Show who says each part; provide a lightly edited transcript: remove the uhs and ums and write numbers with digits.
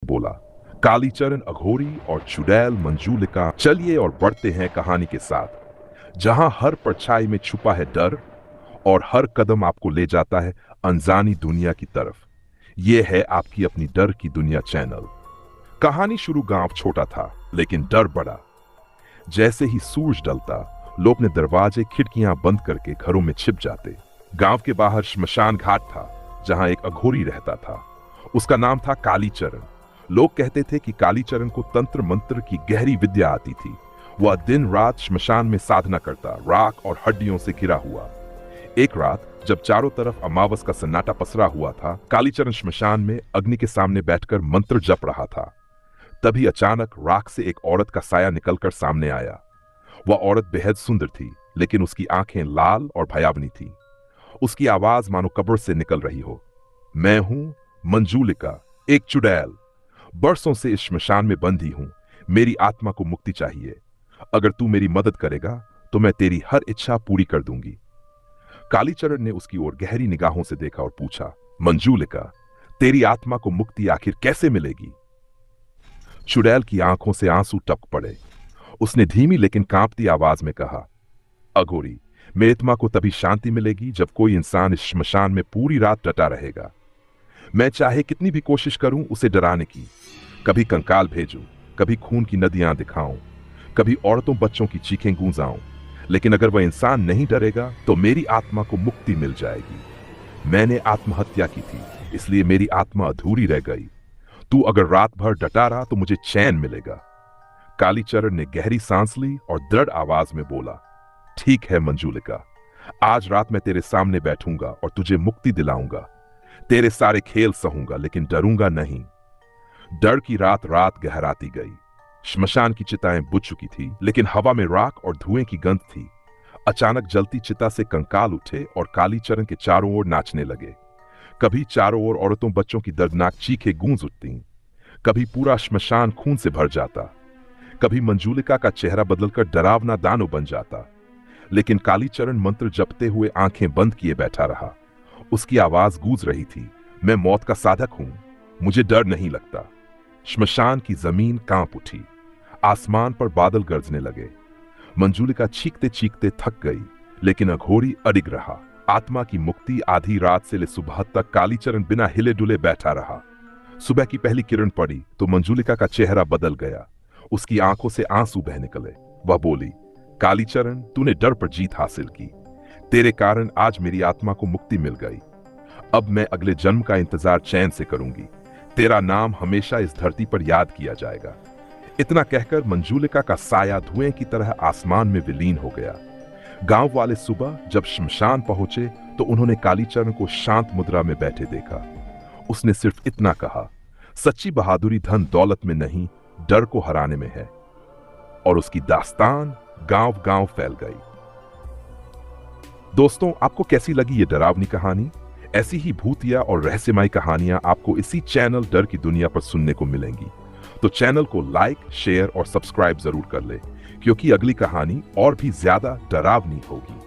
Speaker 1: बोला, कालीचरण, अघोरी और चुड़ैल मंजूलिका। चलिए और बढ़ते हैं कहानी के साथ, जहां हर परछाई में छुपा है डर और हर कदम आपको ले जाता है अनजानी दुनिया की तरफ। यह है आपकी अपनी डर की दुनिया चैनल। कहानी शुरू गांव छोटा था, लेकिन डर बड़ा। जैसे ही सूरज डलता, लोग अपने दरवाजे खिड़कियां बंद करके घरों में छिप जाते। गांव के बाहर श्मशान घाट था, जहां एक अघोरी रहता था। उसका नाम था कालीचरण। लोग कहते थे कि कालीचरण को तंत्र मंत्र की गहरी विद्या आती थी। वह दिन रात श्मशान में साधना करता, राख और हड्डियों से घिरा हुआ। एक रात जब चारों तरफ अमावस का सन्नाटा पसरा हुआ था, कालीचरण श्मशान में अग्नि के सामने बैठकर मंत्र जप रहा था। तभी अचानक राख से एक औरत का साया निकलकर सामने आया। वह औरत बेहद सुंदर थी, लेकिन उसकी आंखें लाल और भयावनी थी। उसकी आवाज मानो कब्र से निकल रही हो। मैं हूं मंजूलिका, एक चुड़ैल। बरसों से इस श्मशान में बंधी हूं। मेरी आत्मा को मुक्ति चाहिए। अगर तू मेरी मदद करेगा तो मैं तेरी हर इच्छा पूरी कर दूंगी। कालीचरण ने उसकी ओर गहरी निगाहों से देखा और पूछा, मंजूलिका, तेरी आत्मा को मुक्ति आखिर कैसे मिलेगी? चुड़ैल की आंखों से आंसू टपक पड़े। उसने धीमी लेकिन कांपती आवाज में कहा, अघोरी, मेरी आत्मा को तभी शांति मिलेगी जब कोई इंसान इस श्मशान में पूरी रात डटा रहेगा। मैं चाहे कितनी भी कोशिश करूं उसे डराने की, कभी कंकाल भेजूं, कभी खून की नदियां दिखाऊं, कभी औरतों बच्चों की चीखें गूंजाऊं, लेकिन अगर वह इंसान नहीं डरेगा तो मेरी आत्मा को मुक्ति मिल जाएगी। मैंने आत्महत्या की थी, इसलिए मेरी आत्मा अधूरी रह गई। तू अगर रात भर डटा रहा तो मुझे चैन मिलेगा। कालीचरण ने गहरी सांस ली और दृढ़ आवाज में बोला, ठीक है मंजूलिका, आज रात मैं तेरे सामने बैठूंगा और तुझे मुक्ति दिलाऊंगा। तेरे सारे खेल सहूंगा, लेकिन डरूंगा नहीं। डर की रात गहराती गई। श्मशान की चिताएं बुझ चुकी थी, लेकिन हवा में राख और धुएं की गंध थी। अचानक जलती चिता से कंकाल उठे और कालीचरण के चारों ओर नाचने लगे। कभी चारों ओर औरतों बच्चों की दर्दनाक चीखें गूंज उठती, कभी पूरा श्मशान खून से भर जाता, कभी मंजूलिका का चेहरा बदलकर डरावना दानव बन जाता। लेकिन कालीचरण मंत्र जपते हुए आंखें बंद किए बैठा रहा। उसकी आवाज गूंज रही थी, मैं मौत का साधक हूं, मुझे डर नहीं लगता। श्मशान की जमीन कांप उठी। आसमान पर बादल गरजने लगे। मंजूलिका चीखते चीखते थक गई, लेकिन अघोरी अडिग रहा। आत्मा की मुक्ति आधी रात से ले सुबह तक कालीचरण बिना हिले डुले बैठा रहा। सुबह की पहली किरण पड़ी तो मंजूलिका का चेहरा बदल गया। उसकी आंखों से आंसू बह निकले। वह बोली, कालीचरण, तूने डर पर जीत हासिल की। तेरे कारण आज मेरी आत्मा को मुक्ति मिल गई। अब मैं अगले जन्म का इंतजार चैन से करूंगी। तेरा नाम हमेशा इस धरती पर याद किया जाएगा। इतना कहकर मंजूलिका का साया धुएं की तरह आसमान में विलीन हो गया। गांव वाले सुबह जब श्मशान पहुंचे तो उन्होंने कालीचरण को शांत मुद्रा में बैठे देखा। उसने सिर्फ इतना कहा, सच्ची बहादुरी धन दौलत में नहीं, डर को हराने में है। और उसकी दास्तान गांव गांव फैल गई। दोस्तों, आपको कैसी लगी ये डरावनी कहानी? ऐसी ही भूतिया और रहस्यमय कहानियां आपको इसी चैनल डर की दुनिया पर सुनने को मिलेंगी। तो चैनल को लाइक, शेयर और सब्सक्राइब जरूर कर ले, क्योंकि अगली कहानी और भी ज्यादा डरावनी होगी।